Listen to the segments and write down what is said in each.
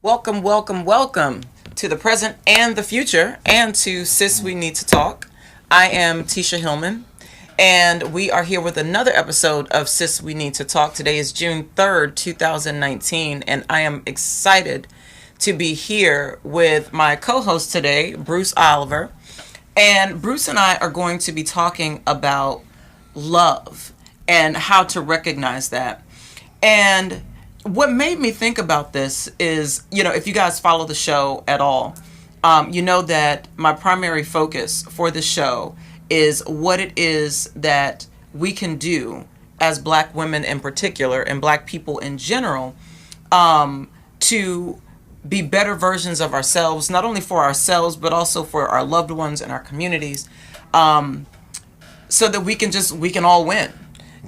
Welcome, welcome, welcome to the present and the future, and to Sis We Need to Talk. I am Tisha Hillman, and we are here with another episode of Sis We Need to Talk. Today is June 3rd, 2019, and I am excited to be here with my co-host today, Bruce Oliver. And Bruce and I are going to be talking about love and how to recognize that. And what made me think about this is, if you guys follow the show at all, you know that my primary focus for the show is what it is that we can do as Black women in particular and Black people in general to be better versions of ourselves, not only for ourselves, but also for our loved ones and our communities, so that we can all win,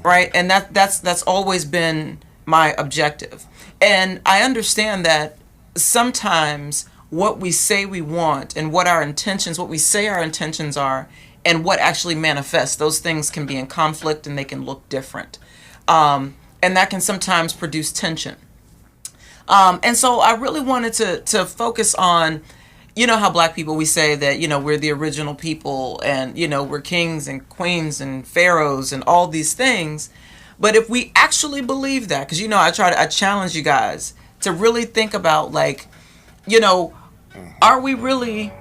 right? And that's always been my objective. And I understand that sometimes what we say we want and what we say our intentions are and what actually manifests, those things can be in conflict and they can look different. And that can sometimes produce tension. And so I really wanted to focus on, how Black people, we say that, we're the original people and, we're kings and queens and pharaohs and all these things. But if we actually believe that, because, I challenge you guys to really think about, are we really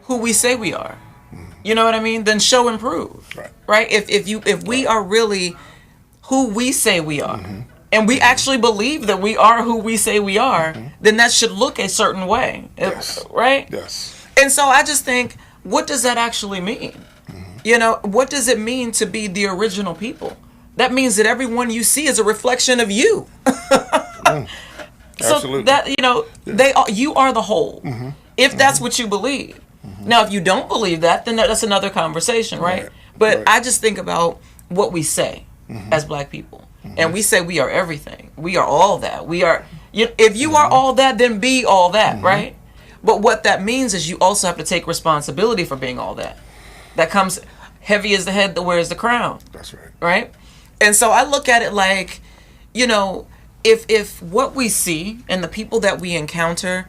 who we say we are? You know what I mean? Then show and prove, right? If we are really who we say we are, and we actually believe that we are who we say we are, then that should look a certain way, right? Yes. And so I just think, what does that actually mean? What does it mean to be the original people? That means that everyone you see is a reflection of you. So Absolutely. that you are the whole. If that's what you believe. Now, if you don't believe that, then that's another conversation, right? But I just think about what we say as Black people, and we say we are everything. We are all that. We are. If you are all that, then be all that, right? But what that means is you also have to take responsibility for being all that. That comes heavy as the head that wears the crown. That's right. Right? And so I look at it like, if what we see and the people that we encounter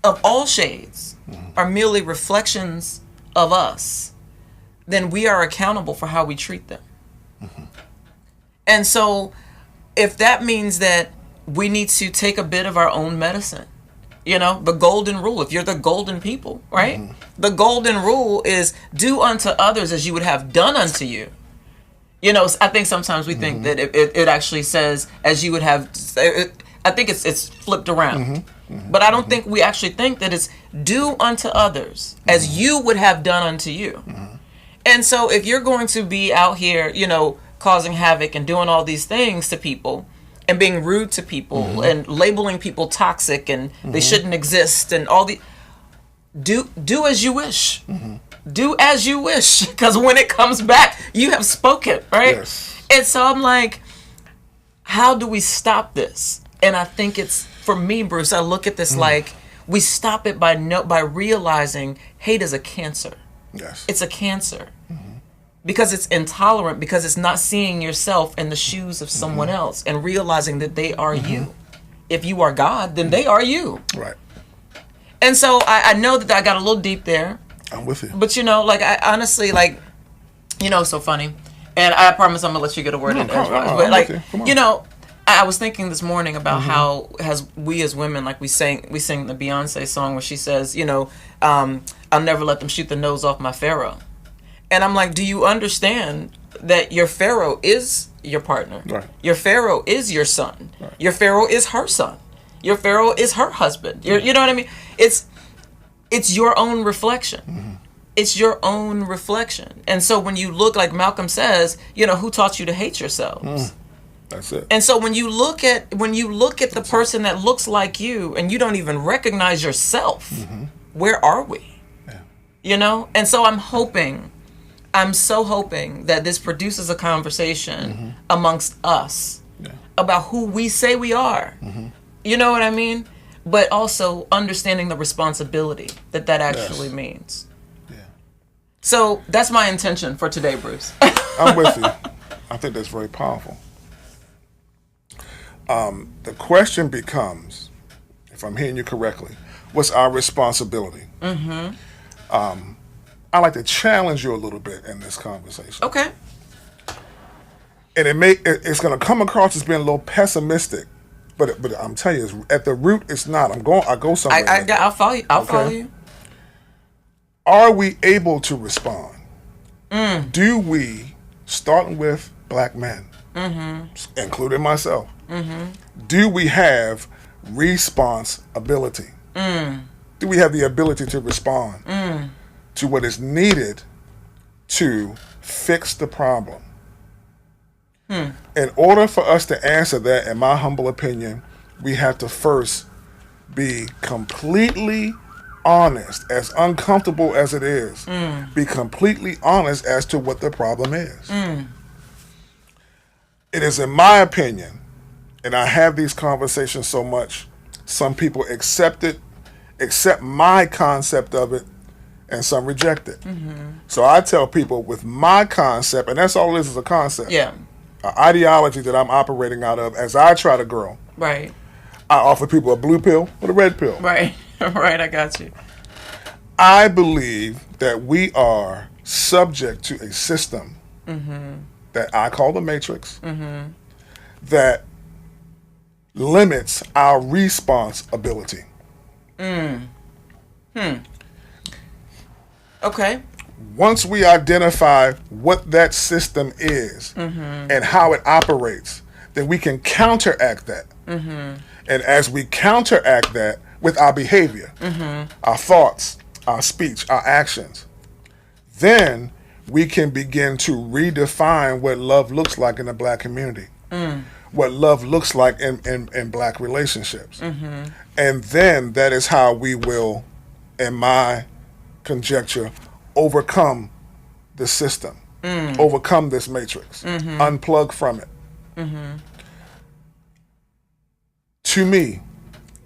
of all shades are merely reflections of us, then we are accountable for how we treat them. And so if that means that we need to take a bit of our own medicine, the golden rule, if you're the golden people, right? The golden rule is do unto others as you would have done unto you. I think sometimes we think that it actually says as you would have. I think it's flipped around, but I don't think we actually think that it's do unto others as you would have done unto you. And so if you're going to be out here, causing havoc and doing all these things to people and being rude to people and labeling people toxic and they shouldn't exist and all the do as you wish. Do as you wish, because when it comes back, you have spoken, right? Yes. And so I'm like, how do we stop this? And I think it's, for me, Bruce, I look at this like we stop it by realizing hate is a cancer. Yes. It's a cancer. Because it's intolerant, because it's not seeing yourself in the shoes of someone else and realizing that they are you. If you are God, then they are you. Right. And so I know that I got a little deep there. I'm with you. But I honestly so funny. And I promise I'm gonna let you get a word in edgewise. But I was thinking this morning about how we as women, we sing the Beyonce song where she says, I'll never let them shoot the nose off my pharaoh. And I'm like, do you understand that your pharaoh is your partner? Right. Your pharaoh is your son. Right. Your pharaoh is her son. Your pharaoh is her husband. You know what I mean? It's your own reflection. It's your own reflection. And so when you look, like Malcolm says, who taught you to hate yourselves? That's it. And so when you look at the person that looks like you and you don't even recognize yourself, where are we? Yeah. And so I'm so hoping that this produces a conversation amongst us about who we say we are. You know what I mean? But also understanding the responsibility that actually means. Yeah. So that's my intention for today, Bruce. I'm with you. I think that's very powerful. The question becomes, if I'm hearing you correctly, what's our responsibility? I like to challenge you a little bit in this conversation. Okay. And it's going to come across as being a little pessimistic, but I'm telling you, at the root, it's not. I go somewhere. I'll follow you. I'll follow you. Are we able to respond? Do we, starting with black men, including myself, do we have responsibility? Do we have the ability to respond to what is needed to fix the problem? In order for us to answer that, in my humble opinion, we have to first be completely honest, as uncomfortable as it is. Be completely honest as to what the problem is. It is, in my opinion, and I have these conversations so much, some people accept my concept of it, and some reject it. So I tell people with my concept, and that's all it is a concept. Yeah. An ideology that I'm operating out of as I try to grow. Right. I offer people a blue pill or a red pill. Right. Right, I got you. I believe that we are subject to a system that I call the Matrix that limits our responsibility. Okay. Once we identify what that system is and how it operates, then we can counteract that. And as we counteract that with our behavior, our thoughts, our speech, our actions, then we can begin to redefine what love looks like in the black community, what love looks like in black relationships. And then that is how we will, in my conjecture, overcome the system, overcome this matrix, unplug from it. To me,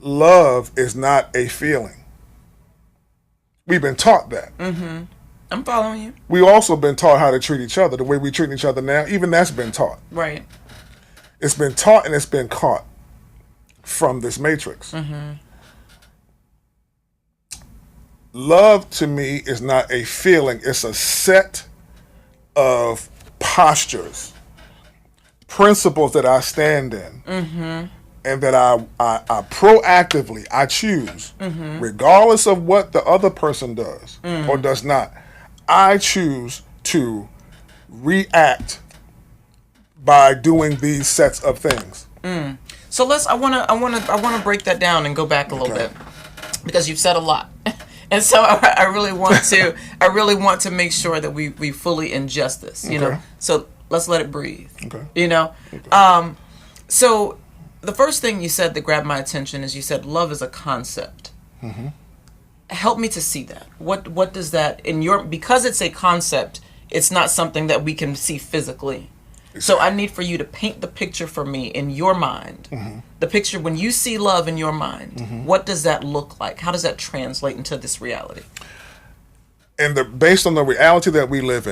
love is not a feeling. We've been taught that. I'm following you. We've also been taught how to treat each other, the way we treat each other now. Even that's been taught. Right. It's been taught and it's been caught from this matrix. Love to me is not a feeling. It's a set of postures, principles that I stand in, and that I proactively, I choose, regardless of what the other person does or does not. I choose to react by doing these sets of things. So I wanna break that down and go back a little bit, because you've said a lot. And so I really want to make sure that we fully ingest this, you know. So let's let it breathe. You know. So the first thing you said that grabbed my attention is you said love is a concept. Help me to see that. What does that because it's a concept, it's not something that we can see physically. So I need for you to paint the picture for me in your mind. The picture when you see love in your mind. What does that look like? How does that translate into this reality? And based on the reality that we live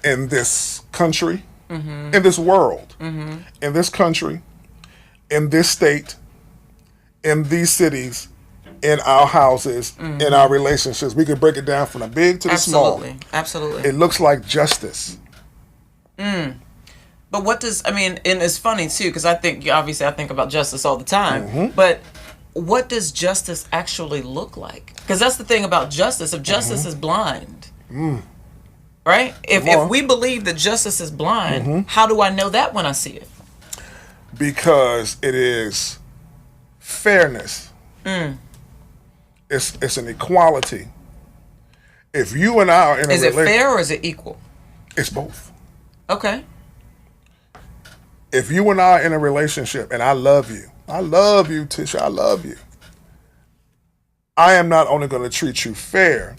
in this country, in this world, in this country, in this state, in these cities, in our houses, in our relationships, we could break it down from the big to the small. Absolutely. It looks like justice. But what does, and it's funny too, because I think about justice all the time, but what does justice actually look like? Because that's the thing about justice. If justice is blind, right? If we believe that justice is blind, how do I know that when I see it? Because it is fairness. It's an equality. If you and I are in a relationship... Is it fair or is it equal? It's both. Okay. If you and I are in a relationship and I love you, Tisha, I love you, I am not only going to treat you fair,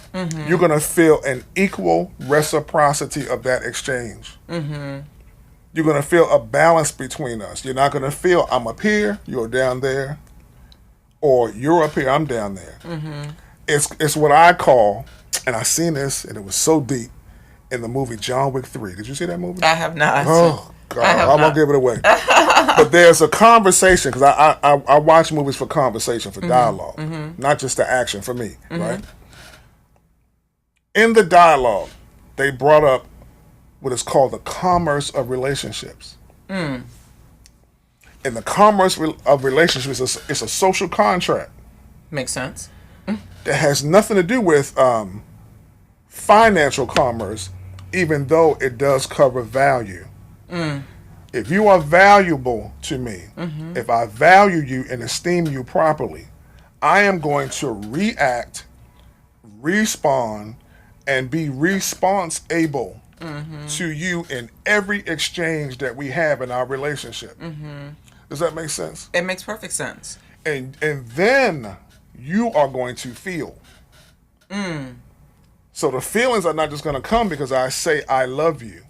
you're going to feel an equal reciprocity of that exchange. You're going to feel a balance between us. You're not going to feel I'm up here, you're down there, or you're up here, I'm down there. It's what I call, and I seen this and it was so deep, in the movie John Wick 3. Did you see that movie? I have not. Oh, God. I won't give it away. But there's a conversation, because I watch movies for conversation, for dialogue, not just the action for me, right? In the dialogue, they brought up what is called the commerce of relationships. And the commerce of relationships is a social contract. Makes sense. That has nothing to do with financial commerce, even though it does cover value. If you are valuable to me, if I value you and esteem you properly, I am going to react, respond, and be responsible to you in every exchange that we have in our relationship. Does that make sense? It makes perfect sense. And then you are going to feel. So the feelings are not just going to come because I say I love you.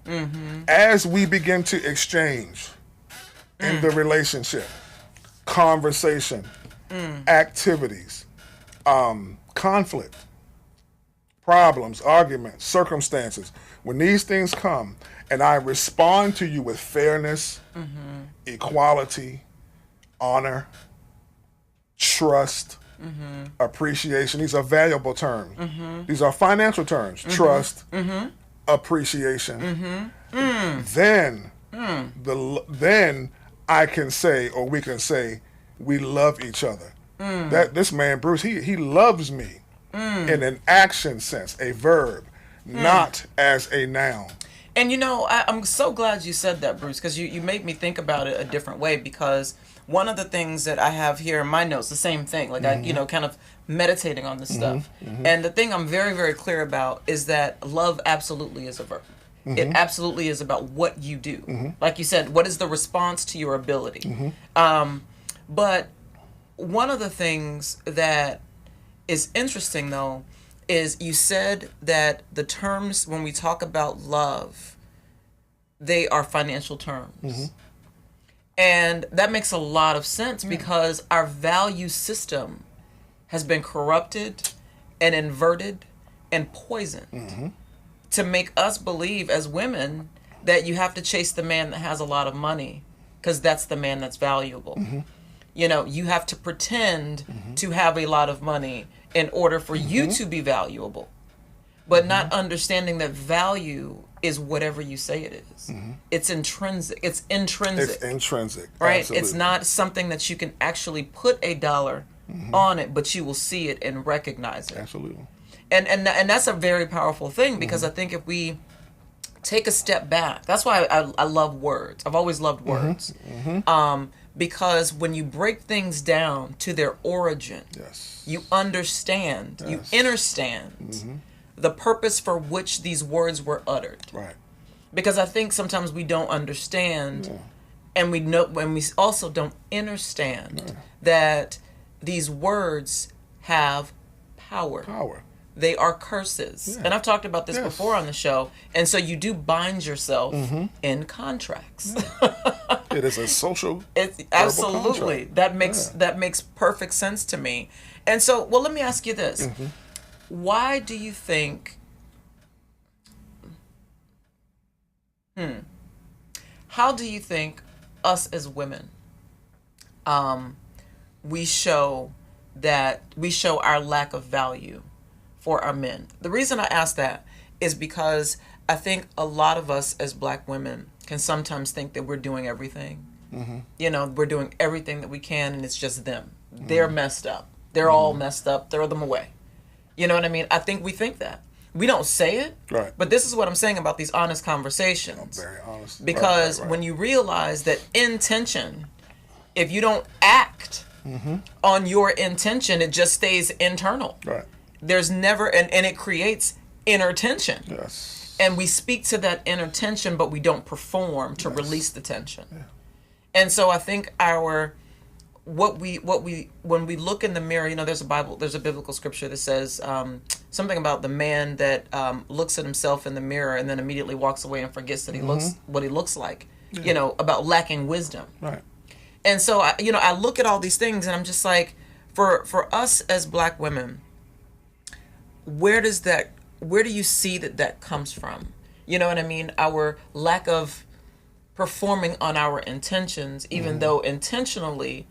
As we begin to exchange in the relationship, conversation, activities, conflict, problems, arguments, circumstances, when these things come and I respond to you with fairness, equality, honor, trust, appreciation. These are valuable terms. These are financial terms. Trust, appreciation. Then I can say, or we can say, we love each other. That this man Bruce, he loves me in an action sense, a verb, not as a noun. And I'm so glad you said that, Bruce, because you made me think about it a different way, because one of the things that I have here in my notes, the same thing, like I, kind of meditating on this stuff. And the thing I'm very, very clear about is that love absolutely is a verb. It absolutely is about what you do. Like you said, what is the response to your ability? But one of the things that is interesting, though, is you said that the terms, when we talk about love, they are financial terms. And that makes a lot of sense because our value system has been corrupted and inverted and poisoned to make us believe as women that you have to chase the man that has a lot of money because that's the man that's valuable. You have to pretend to have a lot of money in order for you to be valuable, but not understanding that value is whatever you say it is. It's intrinsic. It's intrinsic. It's intrinsic. Right? Absolutely. It's not something that you can actually put a dollar on it, but you will see it and recognize it. Absolutely. And that's a very powerful thing, because I think if we take a step back, that's why I love words. I've always loved words. Because when you break things down to their origin, you understand, you understand the purpose for which these words were uttered. Right. Because I think sometimes we don't understand, and we know when we also don't understand that these words have power. They are curses. And I've talked about this before on the show. And so you do bind yourself in contracts. It is a social absolutely contract. That makes perfect sense to me. And so, well, let me ask you this. Why do you think how do you think us as women we show our lack of value for our men? The reason I ask that is because I think a lot of us as black women can sometimes think that we're doing everything. We're doing everything that we can, and it's just them. They're messed up. They're all messed up. Throw them away. You know what I mean? I think we think that. We don't say it, but this is what I'm saying about these honest conversations. Very honest. Because when you realize that intention, if you don't act on your intention, it just stays internal. There's never, and it creates inner tension. And we speak to that inner tension, but we don't perform to release the tension. And so I think when we look in the mirror, there's a biblical scripture that says something about the man that looks at himself in the mirror and then immediately walks away and forgets that he looks what he looks like. About lacking wisdom. And so I look at all these things and I'm just like, for us as black women, where do you see that comes from? You know what I mean? Our lack of performing on our intentions, even though intentionally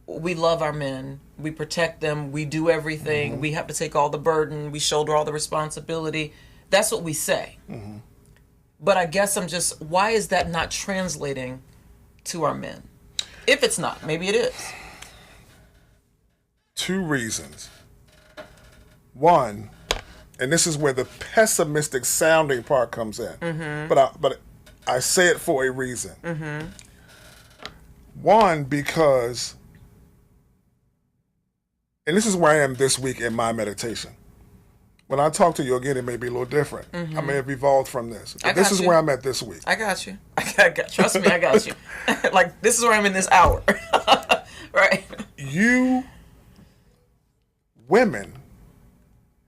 we love our men, we protect them, we do everything, we have to take all the burden, we shoulder all the responsibility. That's what we say. But I guess why is that not translating to our men? If it's not, maybe it is. 2 reasons. One, and this is where the pessimistic sounding part comes in, but I say it for a reason. One, because, and this is where I am this week in my meditation. When I talk to you again, it may be a little different. I may have evolved from this. But this is where I'm at this week. I got you. Trust me, I got you. Like, this is where I'm in this hour. Right? You women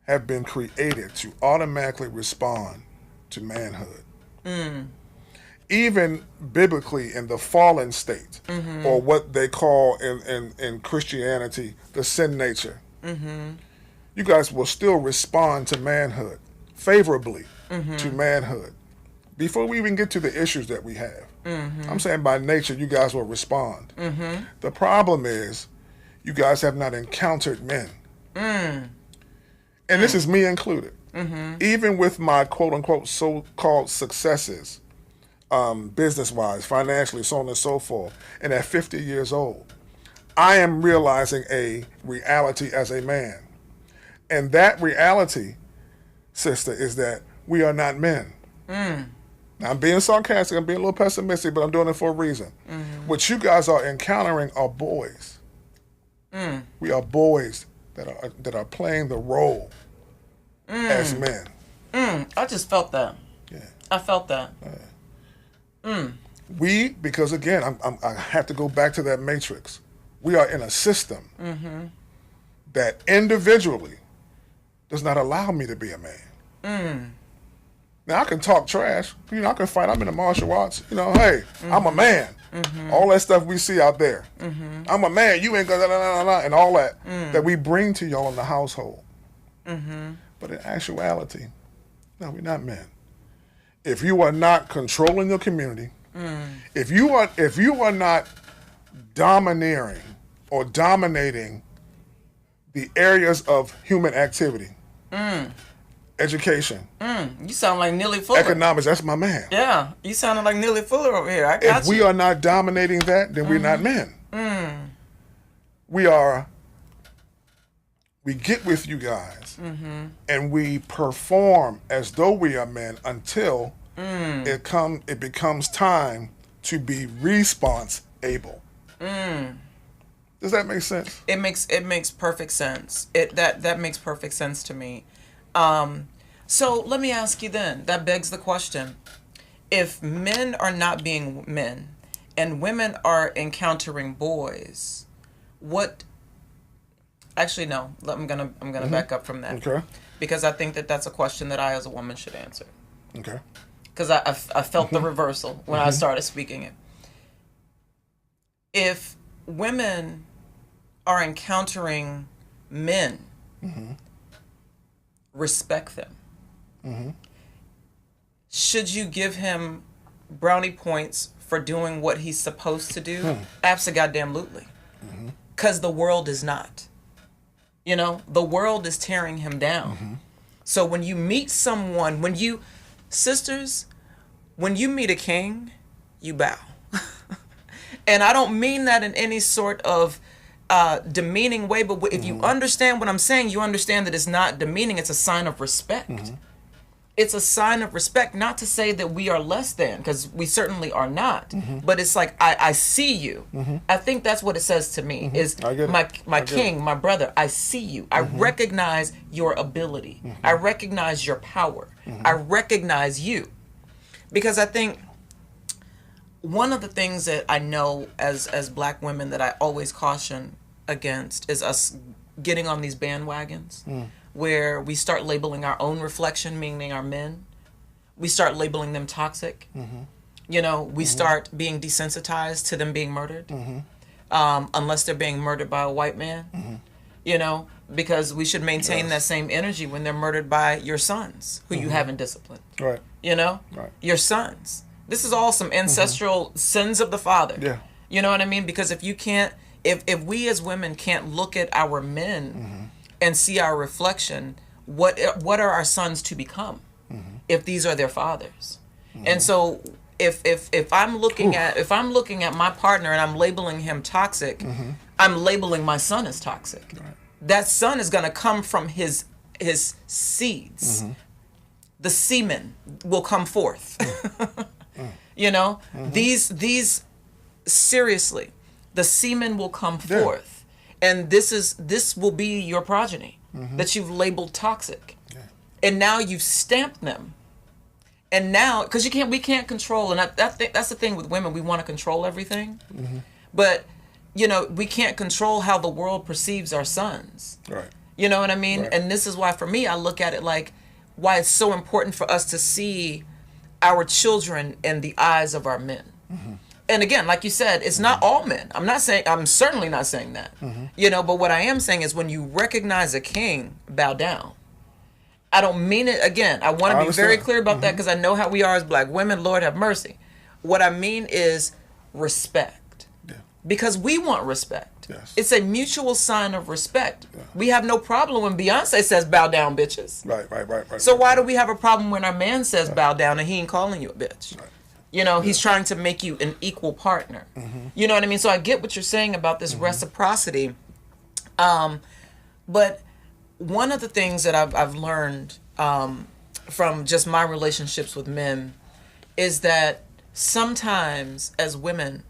have been created to automatically respond to manhood. Even biblically in the fallen state, or what they call in Christianity the sin nature, you guys will still respond to manhood, favorably to manhood, before we even get to the issues that we have. I'm saying by nature, you guys will respond. The problem is, you guys have not encountered men. And this is me included. Even with my quote-unquote so-called successes, business-wise, financially, so on and so forth, and at 50 years old, I am realizing a reality as a man. And that reality, sister, is that we are not men. Now, I'm being sarcastic, I'm being a little pessimistic, but I'm doing it for a reason. What you guys are encountering are boys. We are boys that are playing the role as men. I just felt that. Yeah. I felt that. Because again, I have to go back to that matrix. We are in a system that individually does not allow me to be a man. Now I can talk trash, I can fight. I'm in the martial arts, hey, I'm a man. All that stuff we see out there. I'm a man, you ain't gonna and all that that we bring to y'all in the household. But in actuality, no, we're not men. If you are not controlling your community, if you are not domineering or dominating the areas of human activity, education, you sound like Neely Fuller. economics, that's my man. Yeah, you sounded like Neely Fuller over here. I got If we are not dominating that, then we're not men. We get with you guys and we perform as though we are men until it becomes time to be response able. Does that make sense? It makes perfect sense. That makes perfect sense to me. So let me ask you then. That begs the question: if men are not being men and women are encountering boys, what? Actually, no. I'm gonna back up from that. Okay. Because I think that's a question that I, as a woman, should answer. Okay. Because I felt the reversal when I started speaking it. If women are encountering men, respect them. Should you give him brownie points for doing what he's supposed to do? Abso-goddamn-lutely. Because the world is not. The world is tearing him down. So when you meet someone, sisters, when you meet a king, you bow. And I don't mean that in any sort of demeaning way, but if you understand what I'm saying, you understand that it's not demeaning, it's a sign of respect. It's a sign of respect, not to say that we are less than, because we certainly are not, but it's like, I see you. I think that's what it says to me, is my king, my brother, I see you. I recognize your ability. I recognize your power. I recognize you. Because I think one of the things that I know as black women that I always caution against is us getting on these bandwagons where we start labeling our own reflection, meaning our men. We start labeling them toxic. We start being desensitized to them being murdered, unless they're being murdered by a white man. Because we should maintain that same energy when they're murdered by your sons, who you haven't disciplined. Right. Your sons. This is all some ancestral sins of the father. Yeah. You know what I mean? Because if you can't, if we as women can't look at our men and see our reflection, what are our sons to become if these are their fathers? And so if I'm looking at my partner and I'm labeling him toxic, I'm labeling my son as toxic. Right. That son is going to come from his seeds. The semen will come forth. You know, these seriously, the semen will come forth, and this will be your progeny that you've labeled toxic, and now you've stamped them. And now, because we can't control, and that's the thing with women, we want to control everything, but you know, we can't control how the world perceives our sons. Right. You know what I mean? Right. And this is why, for me, I look at it like why it's so important for us to see our children in the eyes of our men. And again, like you said, it's not all men. I'm certainly not saying that. You know, but what I am saying is when you recognize a king, bow down. I don't mean it, again, I want to be very clear about that because I know how we are as black women, Lord have mercy. What I mean is respect. Because we want respect. Yes. It's a mutual sign of respect. We have no problem when Beyonce says bow down, bitches. Right. So why do we have a problem when our man says bow down and he ain't calling you a bitch? Right. You know, he's trying to make you an equal partner. You know what I mean? So I get what you're saying about this reciprocity. But one of the things that I've learned from just my relationships with men is that sometimes as women,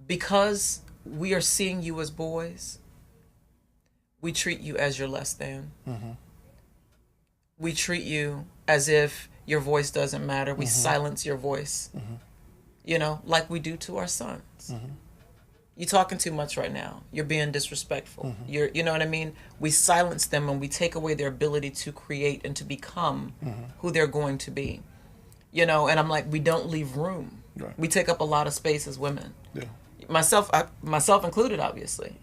because we are seeing you as boys, we treat you as you're less than. We treat you as if your voice doesn't matter. We silence your voice, you know, like we do to our sons. You're talking too much right now. You're being disrespectful. You know what I mean? We silence them and we take away their ability to create and to become who they're going to be. You know, and I'm like, we don't leave room. Right. We take up a lot of space as women. Yeah. Myself included, obviously.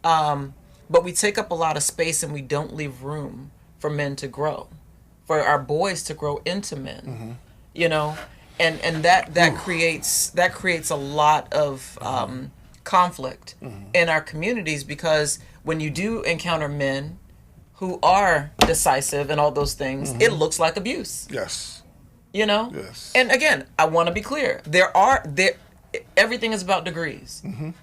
But we take up a lot of space and we don't leave room for men to grow, for our boys to grow into men. You know, and that creates a lot of conflict in our communities, because when you do encounter men who are decisive and all those things, it looks like abuse. Yes. You know? Yes. And again, I want to be clear. Everything is about degrees.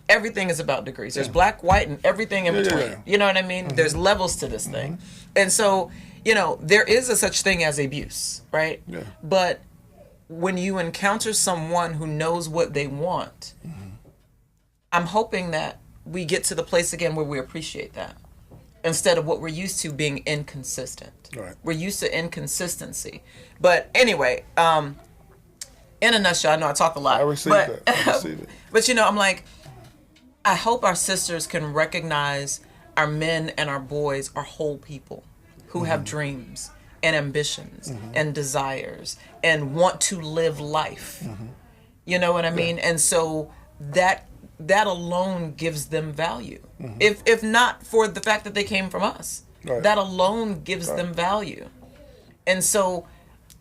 Everything is about degrees. There's black, white, and everything in between. You know what I mean? There's levels to this thing. And so, you know, there is a such thing as abuse, right? Yeah. But when you encounter someone who knows what they want, I'm hoping that we get to the place again where we appreciate that, instead of what we're used to being inconsistent. Right. We're used to inconsistency. But anyway, in a nutshell, I know I talk a lot. I receive that. I receive it. But you know, I'm like, I hope our sisters can recognize our men and our boys are whole people who have dreams and ambitions and desires and want to live life. You know what I mean? And so that alone gives them value. If not for the fact that they came from us, that alone gives them value. And so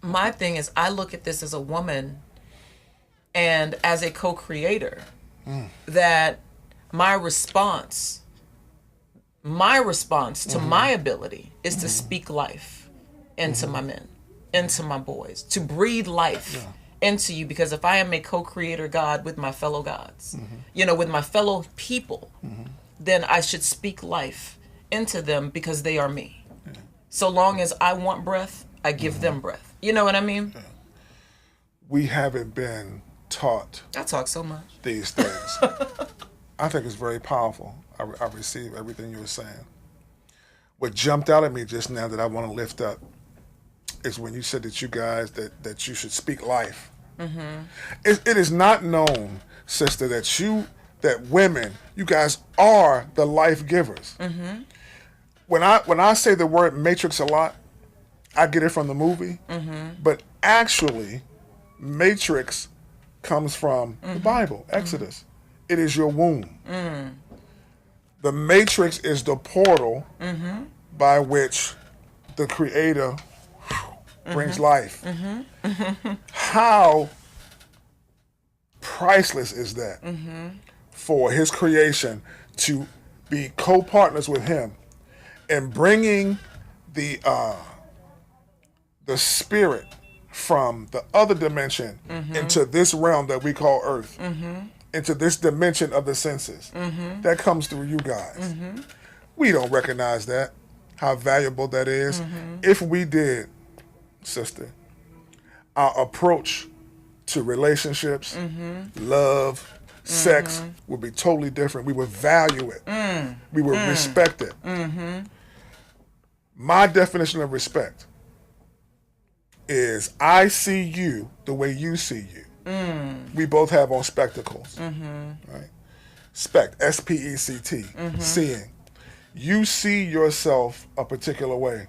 my thing is, I look at this as a woman and as a co-creator, that my response to my ability is to speak life into my men, into my boys, to breathe life into you. Because if I am a co-creator God with my fellow gods, you know, with my fellow people, then I should speak life into them because they are me. So long as I want breath, I give them breath. You know what I mean? We haven't been taught. I talk so much. These things. I think it's very powerful. I receive everything you were saying. What jumped out at me just now that I want to lift up is when you said that you guys, that you should speak life. It is not known, sister, that women, you guys are the life givers. When I say the word matrix a lot, I get it from the movie, but actually, matrix comes from the Bible, Exodus. It is your womb. The matrix is the portal by which the Creator brings life. How priceless is that for his creation to be co-partners with him in bringing the spirit from the other dimension into this realm that we call Earth, into this dimension of the senses. That comes through you guys. We don't recognize that, how valuable that is. If we did, sister, our approach to relationships, love, sex would be totally different. We would value it. We would respect it. My definition of respect is I see you the way you see you. We both have on spectacles. Right? Spect, S-P-E-C-T, seeing. You see yourself a particular way.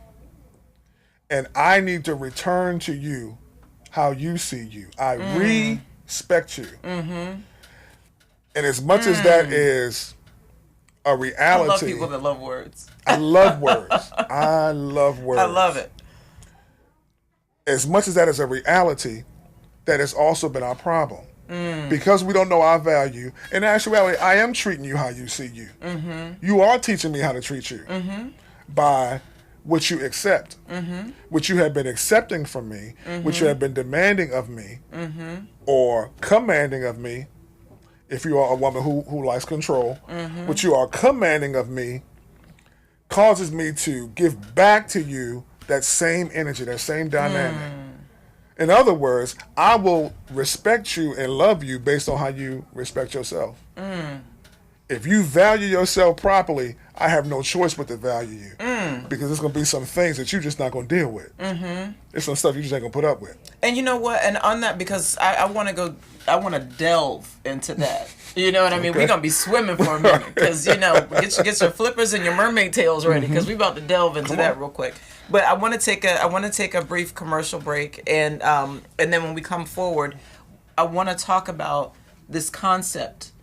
And I need to return to you how you see you. I respect you. And as much as that is a reality. I love people that love words. I love words. I love words. I love it. As much as that is a reality, that has also been our problem. Because we don't know our value. In actuality, I am treating you how you see you. You are teaching me how to treat you by what you accept, what you have been accepting from me, what you have been demanding of me, or commanding of me. If you are a woman who likes control, what you are commanding of me causes me to give back to you that same energy, that same dynamic. In other words, I will respect you and love you based on how you respect yourself. If you value yourself properly, I have no choice but to value you. Because there's going to be some things that you're just not going to deal with. There's some stuff you just ain't going to put up with. And you know what? And on that, because I want to delve into that. You know what I mean? We're going to be swimming for a minute. Because, get your flippers and your mermaid tails ready. Because we're about to delve into that real quick. But I want to take a brief commercial break. And then when we come forward, I want to talk about this concept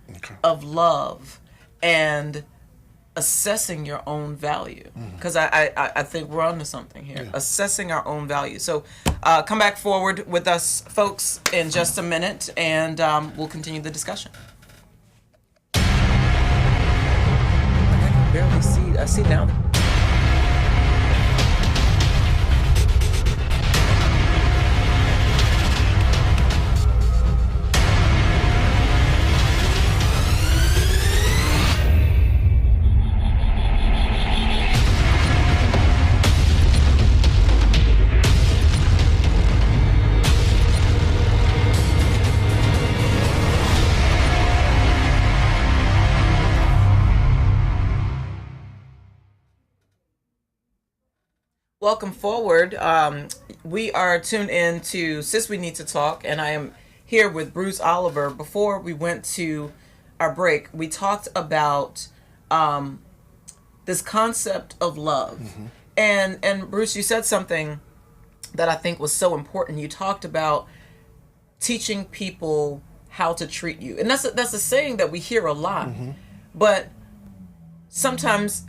of love and assessing your own value, because I think we're onto something here. Assessing our own value. So come back forward with us, folks, in just a minute, and we'll continue the discussion. I can barely see. I see now. Welcome forward. We are tuned in to Sis We Need to Talk, and I am here with Bruce Oliver. Before we went to our break, we talked about this concept of love. And Bruce, you said something that I think was so important. You talked about teaching people how to treat you. And that's a saying that we hear a lot. But sometimes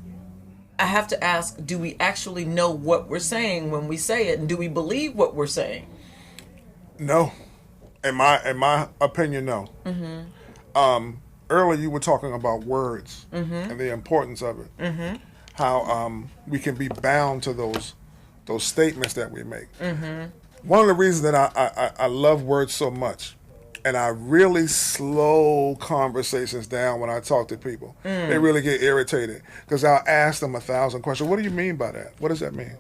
I have to ask, do we actually know what we're saying when we say it? And do we believe what we're saying? No. In my opinion, no. Earlier you were talking about words and the importance of it. How we can be bound to those statements that we make. One of the reasons that I love words so much, and I really slow conversations down when I talk to people. They really get irritated because I'll ask them 1,000 questions. What do you mean by that? What does that mean?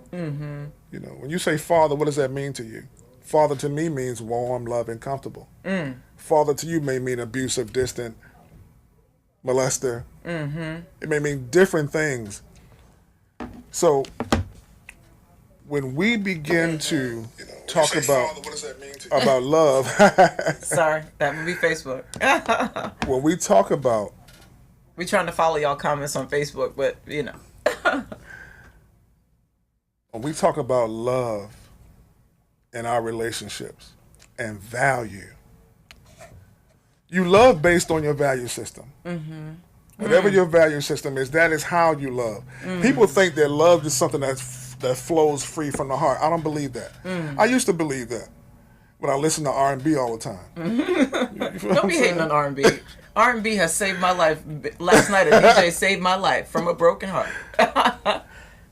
When you say father, what does that mean to you? Father to me means warm, loving, comfortable. Father to you may mean abusive, distant, molester. It may mean different things. So when we begin to talk about love, sorry, that would be Facebook. when we talk about, we're trying to follow y'all comments on Facebook, but when we talk about love in our relationships and value, you love based on your value system. Whatever your value system is, that is how you love. People think that love is something that flows free from the heart. I don't believe that. I used to believe that. But I listen to R&B all the time. You feel what Don't I'm be hating saying? on R&B. R&B has saved my life. Last night, a DJ saved my life from a broken heart.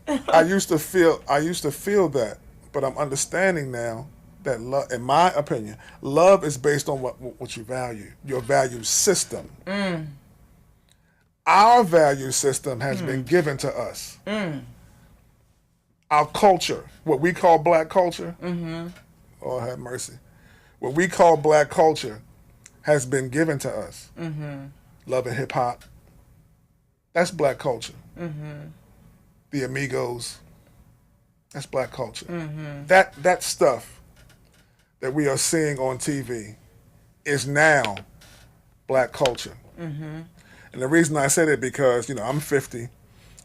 I used to feel that, but I'm understanding now that love, in my opinion, love is based on what you value, your value system. Our value system has been given to us. Our culture, what we call black culture, oh have mercy, what we call black culture has been given to us. Love and hip hop, that's black culture. The Amigos, that's black culture. That stuff that we are seeing on TV is now black culture. And the reason I said it because, I'm 50,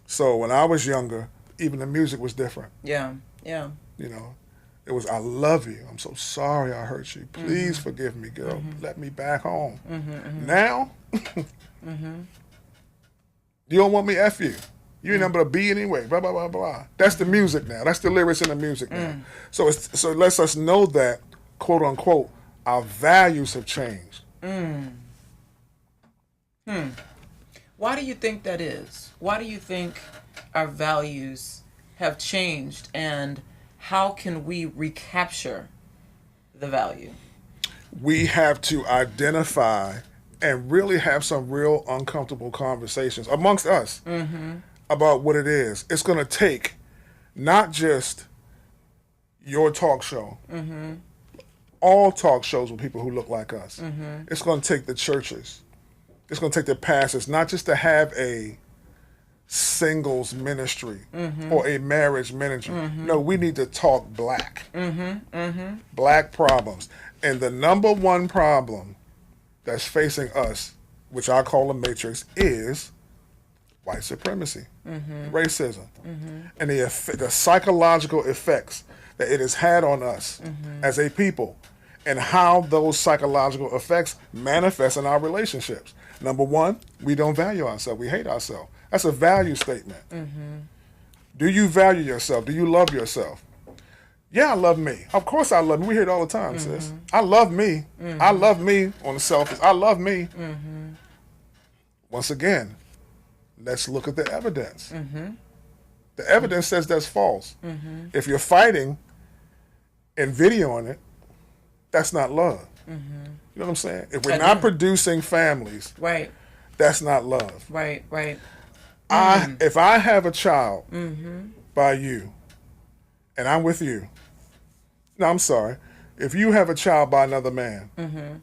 so when I was younger, even the music was different. Yeah. It was, I love you. I'm so sorry I hurt you. Please forgive me, girl. Let me back home. Now, you don't want me, F you. You ain't number a B anyway. Blah, blah, blah, blah. That's the music now. That's the lyrics in the music now. So it lets us know that, quote unquote, our values have changed. Why do you think that is? Why do you think our values have changed, and how can we recapture the value? We have to identify and really have some real uncomfortable conversations amongst us about what it is. It's going to take not just your talk show, all talk shows with people who look like us. It's going to take the churches. It's going to take the pastors, not just to have a singles ministry or a marriage ministry. No, we need to talk black. Black problems. And the number one problem that's facing us, which I call a matrix, is white supremacy, racism, and the psychological effects that it has had on us as a people, and how those psychological effects manifest in our relationships. Number one, we don't value ourselves. We hate ourselves. That's a value statement. Do you value yourself? Do you love yourself? Yeah, I love me. Of course I love me. We hear it all the time, sis. I love me. I love me on the selfish. I love me. Once again, let's look at the evidence. The evidence says that's false. If you're fighting and videoing it, that's not love. You know what I'm saying? If we're not producing families, Right. that's not love. Right. If I have a child by you, and I'm with you, no, I'm sorry. If you have a child by another man,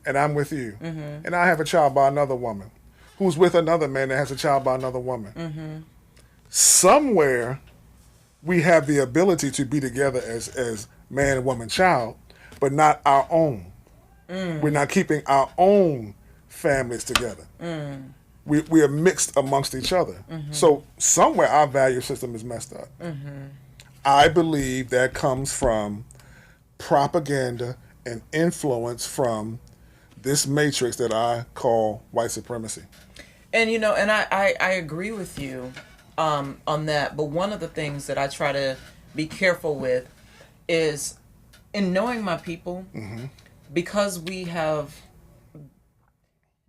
and I'm with you, and I have a child by another woman, who's with another man that has a child by another woman, somewhere we have the ability to be together as man, woman, child, but not our own. We're not keeping our own families together. We are mixed amongst each other. So somewhere our value system is messed up. I believe that comes from propaganda and influence from this matrix that I call white supremacy. And and I agree with you on that. But one of the things that I try to be careful with is, in knowing my people, because we have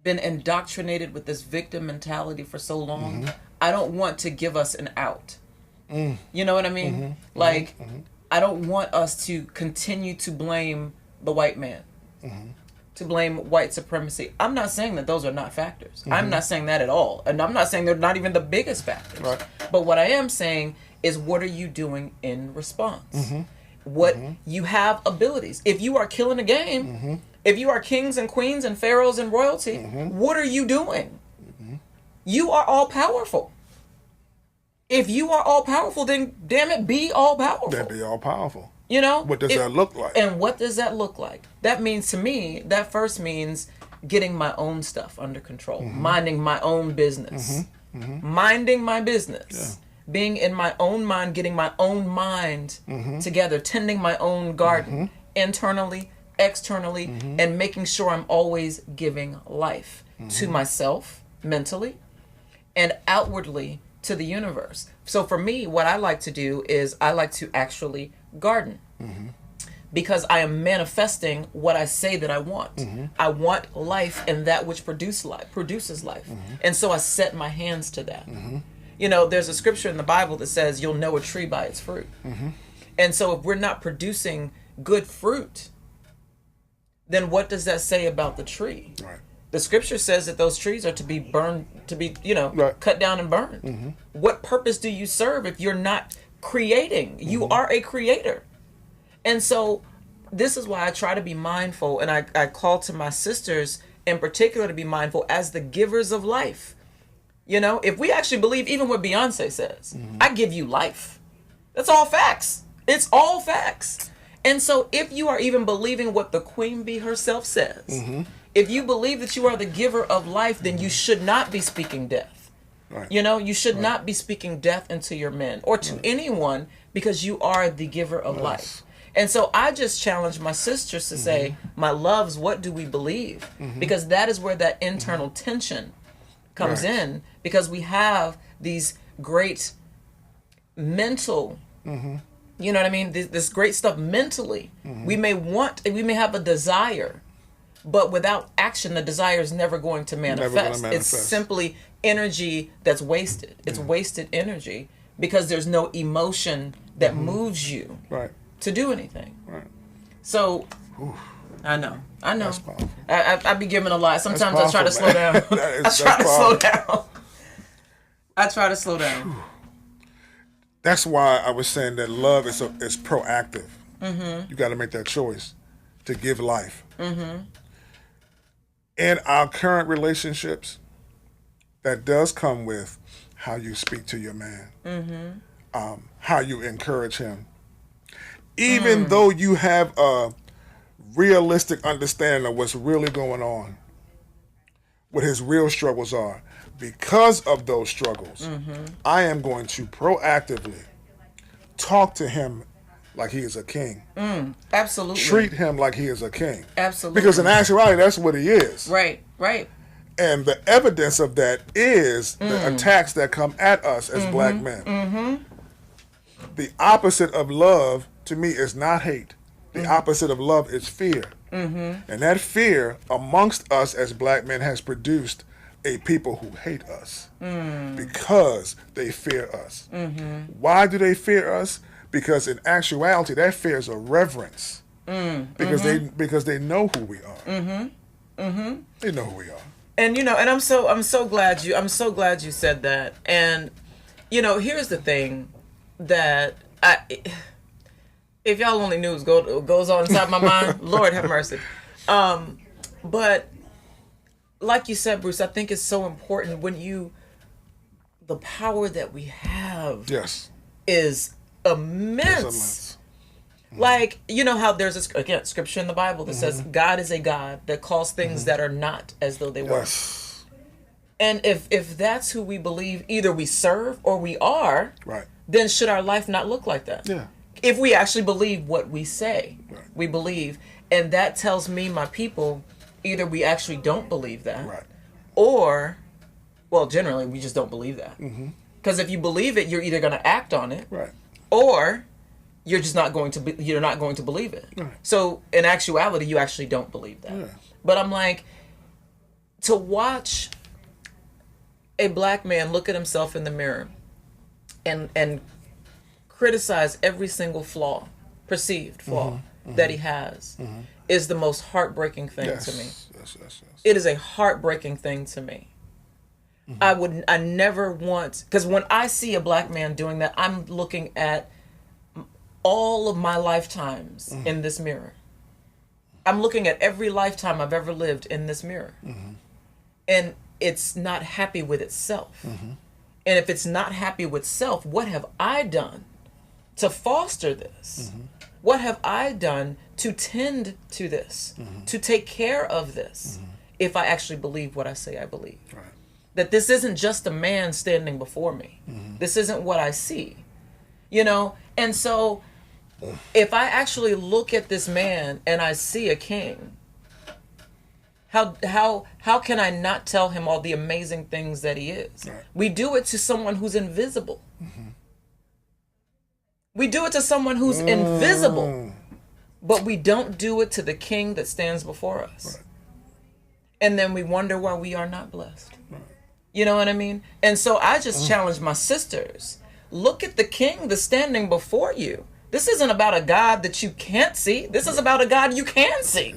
been indoctrinated with this victim mentality for so long, I don't want to give us an out. You know what I mean? I don't want us to continue to blame the white man, to blame white supremacy. I'm not saying that those are not factors. I'm not saying that at all. And I'm not saying they're not even the biggest factors. Right. But what I am saying is, what are you doing in response? What you have abilities. If you are killing a game, if you are kings and queens and pharaohs and royalty, what are you doing? You are all powerful. If you are all powerful, then damn it, be all powerful. Then be all powerful. What does that look like? And what does that look like? That means, to me, that first means getting my own stuff under control, minding my own business, minding my business, being in my own mind, getting my own mind together, tending my own garden, internally, externally, and making sure I'm always giving life to myself mentally and outwardly to the universe. So for me, what I like to do is I like to actually garden. because I am manifesting what I say that I want. I want life and that which produces life. And so I set my hands to that. You know, there's a scripture in the Bible that says you'll know a tree by its fruit. And so if we're not producing good fruit, then what does that say about the tree? Right. The scripture says that those trees are to be burned, to be, Right. cut down and burned. What purpose do you serve if you're not creating? You are a creator. And so this is why I try to be mindful, and I call to my sisters in particular to be mindful as the givers of life. You know, if we actually believe even what Beyonce says, I give you life. That's all facts. It's all facts. And so if you are even believing what the Queen Bee herself says, if you believe that you are the giver of life, then you should not be speaking death. Right. You know, you should not be speaking death into your men or to anyone, because you are the giver of life. And so I just challenge my sisters to say, my loves, what do we believe? Because that is where that internal tension comes in, because we have these great mental, you know what I mean? This great stuff mentally. We may have a desire, but without action, the desire is never going to manifest. It's simply energy that's wasted. It's wasted energy because there's no emotion that moves you to do anything. Right. So, I know. That's powerful. I be giving a lot. Sometimes That's I try to slow down. I try to slow down. That's why I was saying that love is proactive. You got to make that choice to give life. In our current relationships, that does come with how you speak to your man, how you encourage him. Even though you have a realistic understanding of what's really going on, what his real struggles are, because of those struggles, I am going to proactively talk to him like he is a king. Absolutely. Treat him like he is a king. Absolutely. Because in actuality, that's what he is. Right. And the evidence of that is the attacks that come at us as black men. The opposite of love, to me, is not hate. The opposite of love is fear. And that fear amongst us as black men has produced a people who hate us because they fear us. Why do they fear us? Because in actuality, that fear is a reverence. Because they know who we are. They know who we are. And and I'm so glad you said that. And here's the thing that if y'all only knew what goes on inside my mind, Lord have mercy. But like you said, Bruce, I think it's so important the power that we have is immense. Like, how there's a scripture in the Bible that says God is a God that calls things that are not as though they were. And if that's who we believe, either we serve or we are, then should our life not look like that? Yeah. If we actually believe what we say, we believe. And that tells me, my people, either we actually don't believe that, or, well, generally we just don't believe that. Because if you believe it, you're either going to act on it, or you're just not going to believe it. So in actuality, you actually don't believe that. But I'm like, to watch a black man look at himself in the mirror and criticize every single perceived flaw that he has is the most heartbreaking thing to me. It is a heartbreaking thing to me. I never want, because when I see a black man doing that, I'm looking at all of my lifetimes in this mirror. I'm looking at every lifetime I've ever lived in this mirror. And it's not happy with itself. And if it's not happy with self, what have I done to foster this? What have I done to tend to this, to take care of this, if I actually believe what I say I believe? That this isn't just a man standing before me. This isn't what I see. And so if I actually look at this man and I see a king, how can I not tell him all the amazing things that he is? We do it to someone who's invisible. We do it to someone who's invisible. but we don't do it to the King that stands before us. Right. And then we wonder why we are not blessed. Right. You know what I mean? And so I just challenge my sisters. Look at the King that's standing before you. This isn't about a God that you can't see. This is about a God you can see.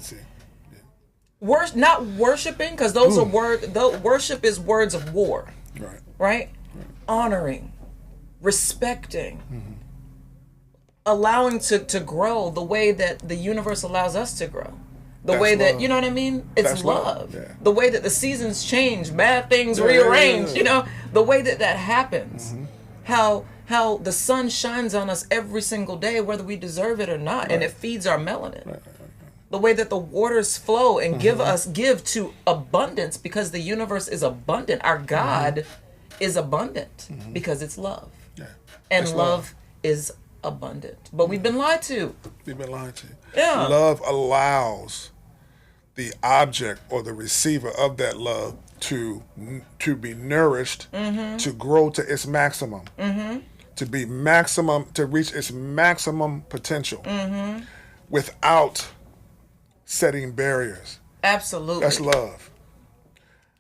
Not worshiping, because those are words. Worship is words of war. Right? Honoring, respecting, allowing to grow the way that the universe allows us to grow. The way that, you know what I mean? It's love. Yeah. The way that the seasons change, bad things rearrange, you know, the way that happens. How the sun shines on us every single day, whether we deserve it or not, and it feeds our melanin. The way that the waters flow and give to abundance, because the universe is abundant. Our God is abundant because it's love. Yeah. And love is abundant. But we've been lied to. We've been lied to. Yeah. Love allows the object or the receiver of that love to be nourished, to grow to its maximum, to be maximum, to reach its maximum potential, without setting barriers. Absolutely. That's love.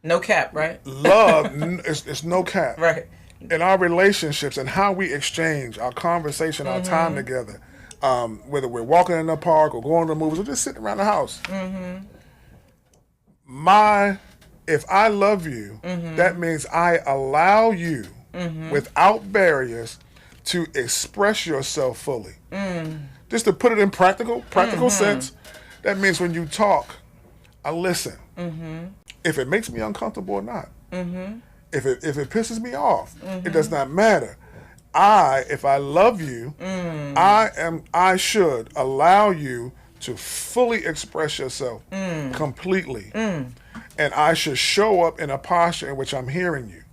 No cap, right? Love is no cap. Right. In our relationships and how we exchange our conversation, our time together, whether we're walking in the park or going to the movies or just sitting around the house. If I love you, that means I allow you without barriers to express yourself fully. Just to put it in practical sense, that means when you talk, I listen. If it makes me uncomfortable or not. If it pisses me off, it does not matter. If I love you, I should allow you to fully express yourself completely. And I should show up in a posture in which I'm hearing you.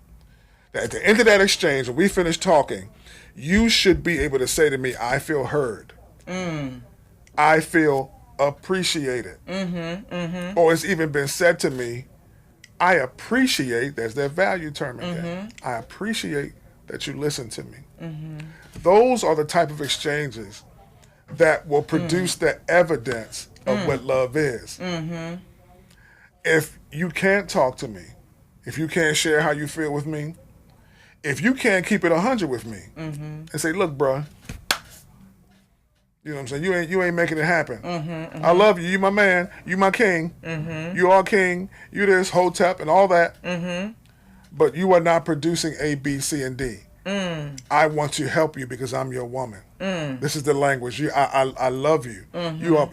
That at the end of that exchange, when we finish talking, you should be able to say to me, I feel heard. I feel appreciated. Or it's even been said to me, I appreciate, there's that value term again. I appreciate that you listen to me. Those are the type of exchanges that will produce the evidence of what love is. If you can't talk to me, if you can't share how you feel with me, if you can't keep it 100 with me and say, look, bro, you know what I'm saying? You ain't making it happen. I love you. You my man. You my king. You are king. You this hotep and all that. But you are not producing A, B, C, and D. I want to help you because I'm your woman. This is the language. I love you.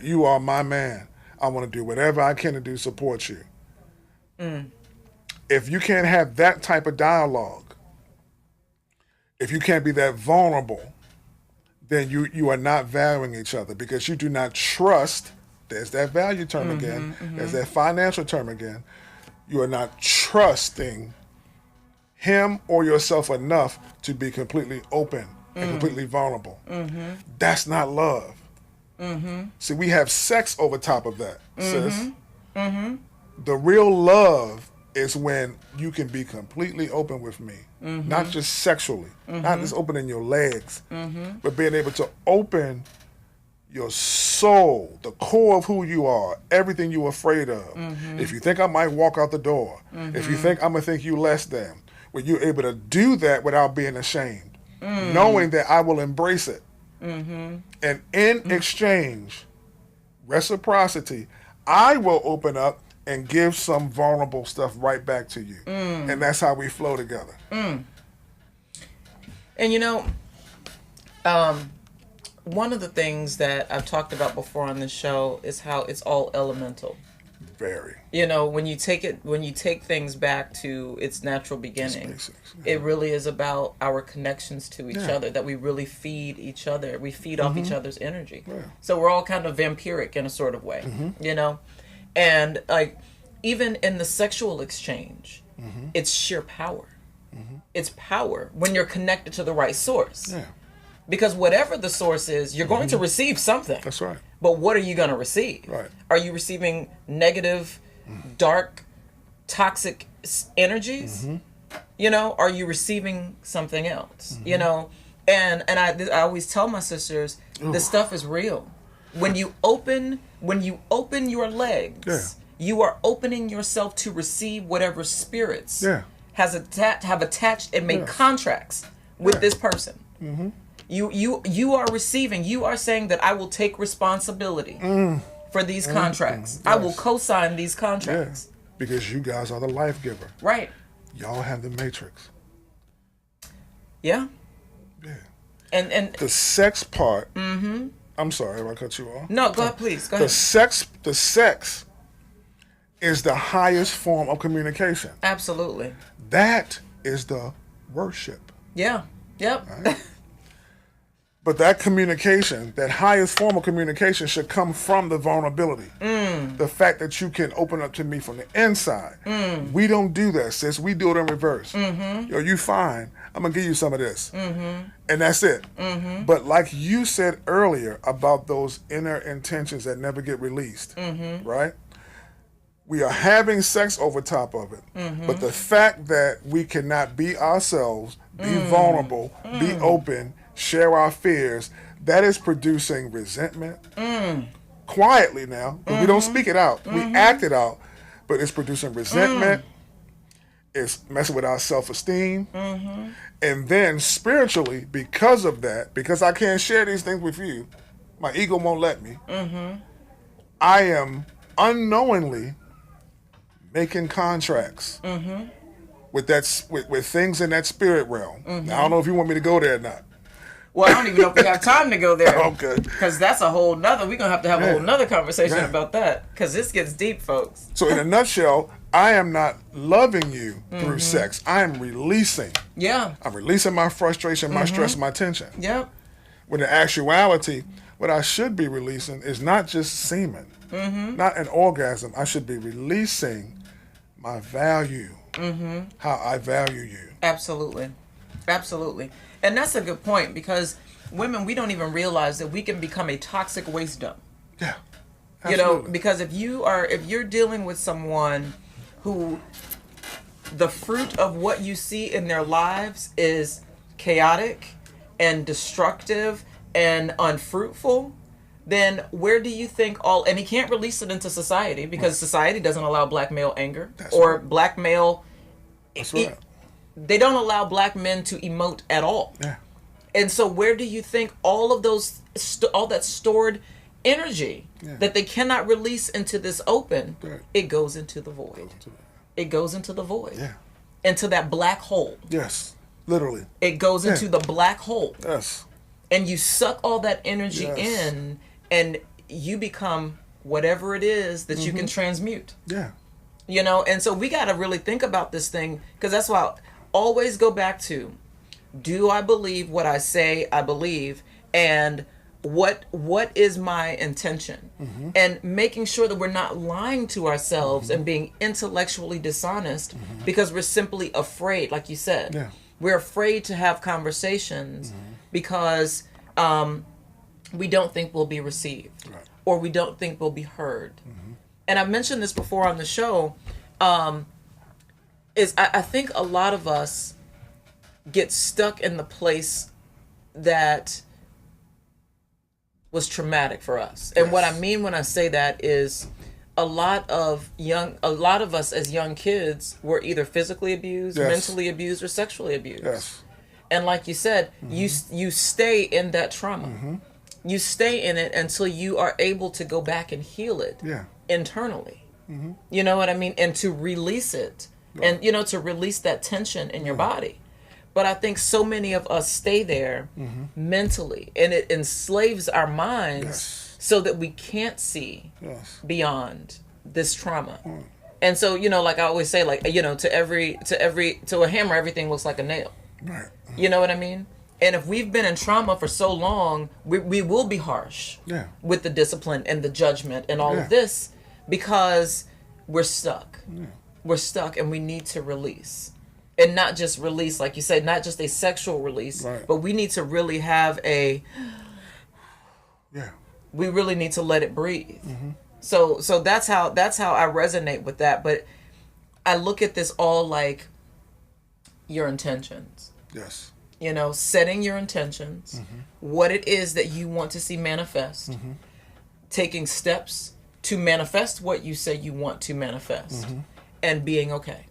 You are my man. I want to do whatever I can to do support you. If you can't have that type of dialogue, if you can't be that vulnerable, then you are not valuing each other because you do not trust. There's that value term again. There's that financial term again. You are not trusting him or yourself enough to be completely open and completely vulnerable. That's not love. See, we have sex over top of that, sis. The real love is when you can be completely open with me, not just sexually, not just opening your legs, but being able to open your soul, the core of who you are, everything you're afraid of. If you think I might walk out the door, if you think I'm going to think you less than, when you're able to do that without being ashamed, knowing that I will embrace it. And in exchange, reciprocity, I will open up and give some vulnerable stuff right back to you. And that's how we flow together. And you know, one of the things that I've talked about before on this show is how it's all elemental. Very. You know, when you take things back to its natural beginning, it really is about our connections to each other, that we really feed each other. We feed off each other's energy. So we're all kind of vampiric in a sort of way, you know? And like, even in the sexual exchange, it's sheer power. It's power when you're connected to the right source. Because whatever the source is, you're going to receive something. That's right. But what are you going to receive? Right. Are you receiving negative, dark, toxic energies? You know, are you receiving something else? You know, and I always tell my sisters, this stuff is real. when you open your legs, you are opening yourself to receive whatever spirits have attached and made contracts with this person. Mm-hmm. You are receiving. You are saying that I will take responsibility for these contracts. I will co-sign these contracts. Yeah. Because you guys are the life giver. Right. Y'all have the matrix. Yeah. Yeah. And the sex part. Mm-hmm. I'm sorry if I cut you off. No, go ahead, please. Go ahead. The sex is the highest form of communication. Absolutely. That is the worship. Yeah. Yep. Right? But that communication, that highest form of communication, should come from the vulnerability. The fact that you can open up to me from the inside. We don't do that, sis. We do it in reverse. Mm-hmm. Yo, you fine. I'm going to give you some of this. Mm-hmm. And that's it. Mm-hmm. But like you said earlier about those inner intentions that never get released, right? We are having sex over top of it. Mm-hmm. But the fact that we cannot be ourselves, be vulnerable, be open, share our fears, that is producing resentment. Quietly now, because we don't speak it out. We act it out, but it's producing resentment. It's messing with our self-esteem. And then spiritually, because of that, because I can't share these things with you, my ego won't let me, I am unknowingly making contracts with things in that spirit realm. Now, I don't know if you want me to go there or not. Well, I don't even know if we have time to go there. Okay. Because that's a whole nother, we're going to have a whole nother conversation about that. Because this gets deep, folks. So in a nutshell, I am not loving you through sex. I am releasing. Yeah. I'm releasing my frustration, my stress, my tension. Yep. When in actuality, what I should be releasing is not just semen, not an orgasm. I should be releasing my value, how I value you. Absolutely. Absolutely. And that's a good point, because women, we don't even realize that we can become a toxic waste dump. Yeah. Absolutely. You know, because if you're dealing with someone who the fruit of what you see in their lives is chaotic and destructive and unfruitful, then where do you think and he can't release it into society, because society doesn't allow black male anger black male. That's right. They don't allow black men to emote at all. Yeah. And so where do you think all of those, all that stored energy that they cannot release into this open, it goes into the void. It goes into the void. Yeah. Into that black hole. Yes. Literally. It goes into the black hole. Yes. And you suck all that energy in, and you become whatever it is that you can transmute. Yeah. You know, and so we got to really think about this thing, because that's why I always go back to, do I believe what I say I believe, and what is my intention? And making sure that we're not lying to ourselves and being intellectually dishonest because we're simply afraid, like you said. Yeah. We're afraid to have conversations because we don't think we'll be received, or we don't think we'll be heard. And I mentioned this before on the show, is I think a lot of us get stuck in the place that was traumatic for us. And what I mean when I say that is a lot of us as young kids were either physically abused, mentally abused, or sexually abused. Yes. And like you said, you stay in that trauma. You stay in it until you are able to go back and heal it internally. You know what I mean? And to release it. And, you know, to release that tension in your body. But I think so many of us stay there mentally, and it enslaves our minds so that we can't see beyond this trauma. And so, you know, like I always say, like, you know, to a hammer, everything looks like a nail. Right. You know what I mean? And if we've been in trauma for so long, we will be harsh with the discipline and the judgment and all of this, because we're stuck. We're stuck, and we need to release. And not just release, like you said, not just a sexual release, but we need to really have we really need to let it breathe. So that's how I resonate with that. But I look at this all like your intentions. Yes. You know, setting your intentions, what it is that you want to see manifest, taking steps to manifest what you say you want to manifest, and being okay.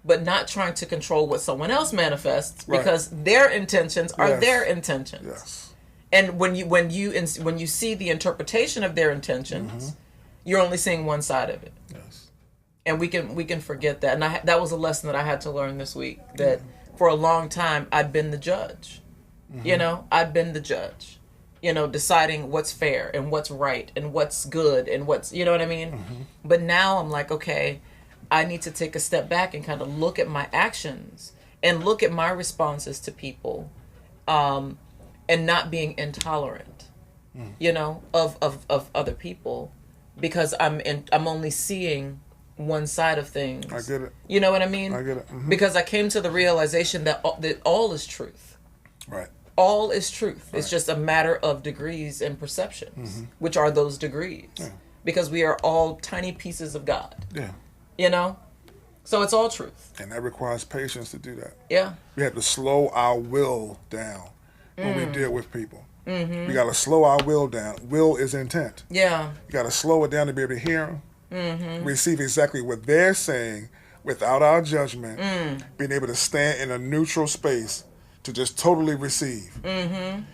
But not trying to control what someone else manifests, because their intentions are their intentions. Yes. And when you see the interpretation of their intentions, you're only seeing one side of it. Yes. And we can forget that. And that was a lesson that I had to learn this week. That for a long time I'd been the judge. You know, I'd been the judge. You know, deciding what's fair and what's right and what's good and what's, you know what I mean? But now I'm like, okay, I need to take a step back and kind of look at my actions and look at my responses to people, and not being intolerant, you know, of other people, because I'm only seeing one side of things. I get it. You know what I mean? I get it. Because I came to the realization that all is truth. Right. All is truth. Right. It's just a matter of degrees and perceptions, which are those degrees. Yeah. Because we are all tiny pieces of God. Yeah. You know? So it's all truth. And that requires patience to do that. Yeah. We have to slow our will down when we deal with people. We got to slow our will down. Will is intent. Yeah. You got to slow it down to be able to hear them, receive exactly what they're saying without our judgment, being able to stand in a neutral space to just totally receive, and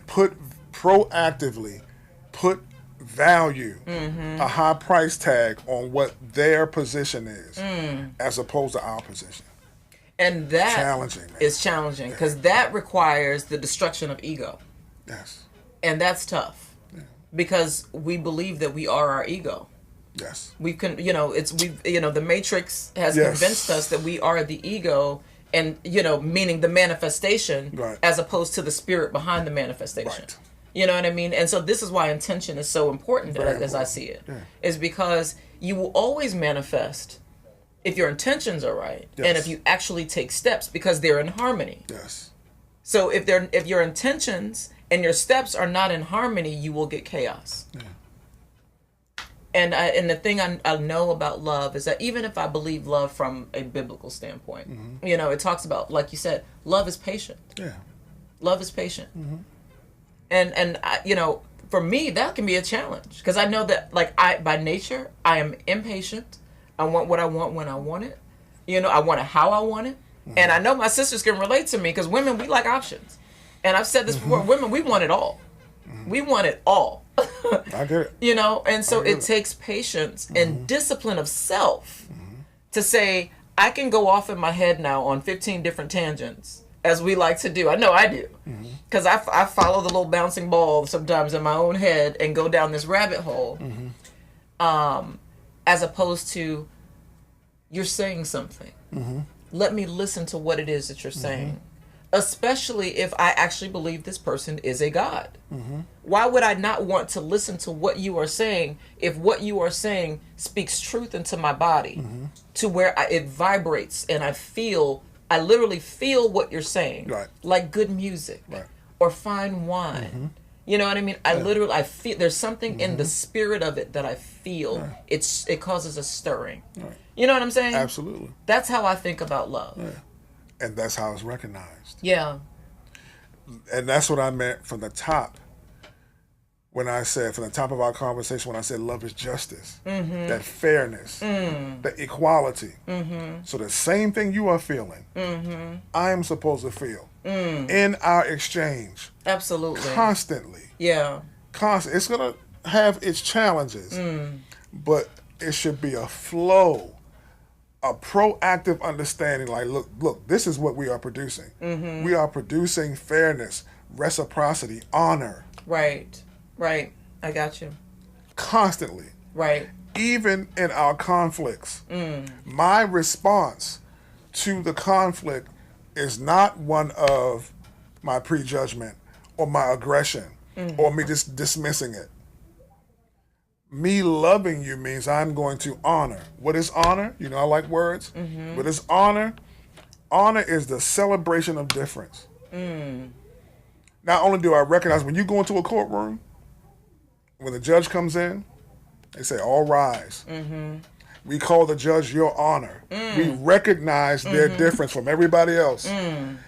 proactively put value, a high price tag on what their position is, as opposed to our position. And that challenging, is challenging, because that requires the destruction of ego. Yes. And that's tough, because we believe that we are our ego. Yes. We can, the Matrix has convinced us that we are the ego. And, meaning the manifestation, as opposed to the spirit behind the manifestation. Right. You know what I mean? And so this is why intention is so important, as I see it. Yeah. Is because you will always manifest if your intentions are right, and if you actually take steps, because they're in harmony. Yes. So if your intentions and your steps are not in harmony, you will get chaos. Yeah. And the thing I know about love is that even if I believe love from a biblical standpoint, it talks about, like you said, love is patient. Yeah. Love is patient. And for me, that can be a challenge, because I know that, by nature, I am impatient. I want what I want when I want it. I want it how I want it. And I know my sisters can relate to me, because women, we like options. And I've said this before, women, we want it all. We want it all. I get it. And so it takes patience and discipline of self to say, I can go off in my head now on 15 different tangents, as we like to do. I know I do. Because I follow the little bouncing ball sometimes in my own head and go down this rabbit hole. As opposed to, you're saying something. Let me listen to what it is that you're saying. Especially if I actually believe this person is a God. Why would I not want to listen to what you are saying if what you are saying speaks truth into my body, to where it vibrates and I literally feel what you're saying, like good music or fine wine. You know what I mean? I feel there's something in the spirit of it that I feel. It causes a stirring. You know what I'm saying? Absolutely. That's how I think about love. Yeah. And that's how it's recognized. Yeah. And that's what I meant from the top. When I said, from the top of our conversation, when I said love is justice, that fairness, that equality. So the same thing you are feeling, I am supposed to feel in our exchange. Absolutely. Constantly. Yeah. Constant. It's going to have its challenges, but it should be a flow. A proactive understanding, like, look, this is what we are producing. We are producing fairness, reciprocity, honor. Right. I got you. Constantly. Right. Even in our conflicts. My response to the conflict is not one of my prejudgment or my aggression or me just dismissing it. Me loving you means I'm going to honor. What is honor? I like words. What is honor? Honor is the celebration of difference. Not only do I recognize, when you go into a courtroom, when the judge comes in, they say, all rise. We call the judge your honor. We recognize their difference from everybody else. And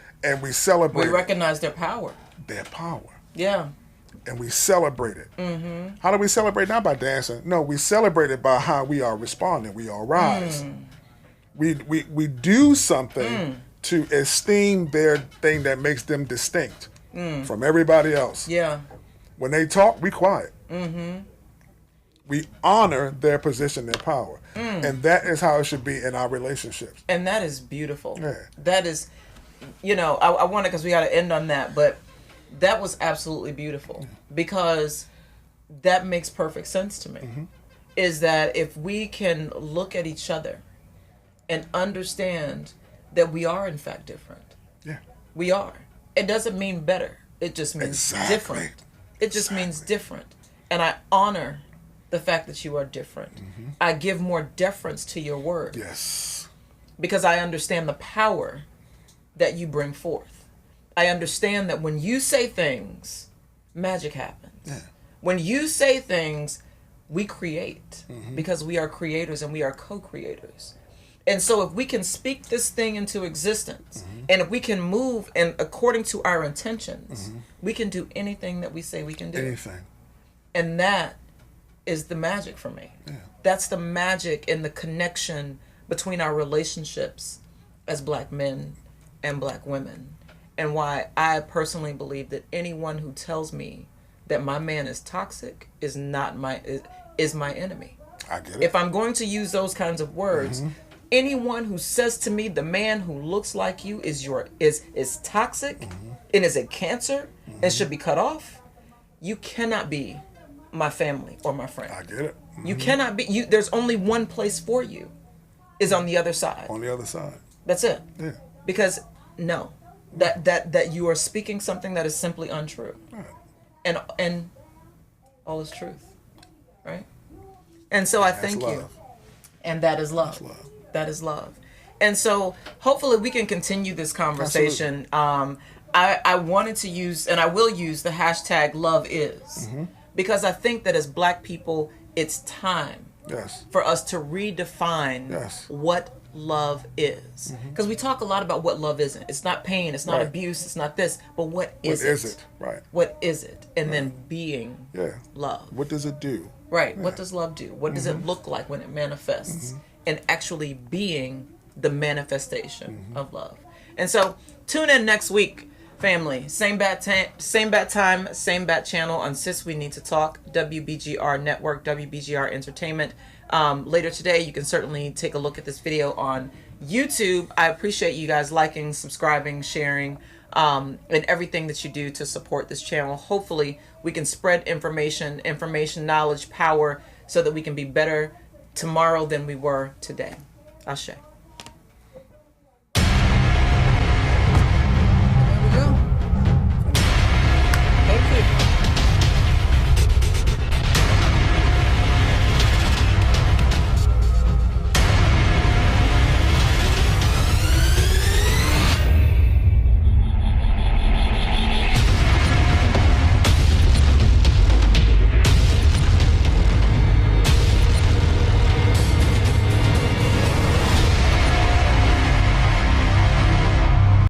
we celebrate. We recognize their power. Their power. Yeah. and we celebrate it. How do we celebrate? Not by dancing. No, we celebrate it by how we are responding. We all rise. We do something to esteem their thing that makes them distinct from everybody else. Yeah. When they talk, we quiet. We honor their position, their power. And that is how it should be in our relationships. And that is beautiful. Yeah. That is, I want to, because we got to end on that, but that was absolutely beautiful because that makes perfect sense to me. Is that if we can look at each other and understand that we are in fact different. Yeah. We are. It doesn't mean better. It just means different. It just means different. And I honor the fact that you are different. I give more deference to your word. Yes. Because I understand the power that you bring forth. I understand that when you say things, magic happens. Yeah. When you say things, we create. Because we are creators and we are co-creators. And so if we can speak this thing into existence, and if we can move and according to our intentions, we can do anything that we say we can do. Anything. And that is the magic for me. Yeah. That's the magic and the connection between our relationships as black men and black women. And why I personally believe that anyone who tells me that my man is toxic is not is my enemy. I get it. If I'm going to use those kinds of words, anyone who says to me the man who looks like you is toxic and is a cancer and should be cut off, you cannot be my family or my friend. I get it. You cannot be there's only one place for you, is on the other side. On the other side. That's it. Yeah. Because no, that you are speaking something that is simply untrue. Right. And all is truth. Right? And so I thank you. And that is love. That's love. That is love. And so hopefully we can continue this conversation. I wanted to use, and I will use, the hashtag love is. Because I think that as black people, it's time for us to redefine what love is. Because we talk a lot about what love isn't. It's not pain, it's not abuse, it's not this. But what is it? What is it? Right. What is it? And then being love. What does it do? Right. Yeah. What does love do? What does it look like when it manifests? And actually being the manifestation of love. And so tune in next week, family. Same bat time, same bat channel on Sis We Need to Talk, WBGR Network, WBGR Entertainment. Later today, you can certainly take a look at this video on YouTube. I appreciate you guys liking, subscribing, sharing, and everything that you do to support this channel. Hopefully, we can spread information, knowledge, power, so that we can be better tomorrow than we were today. Ashe.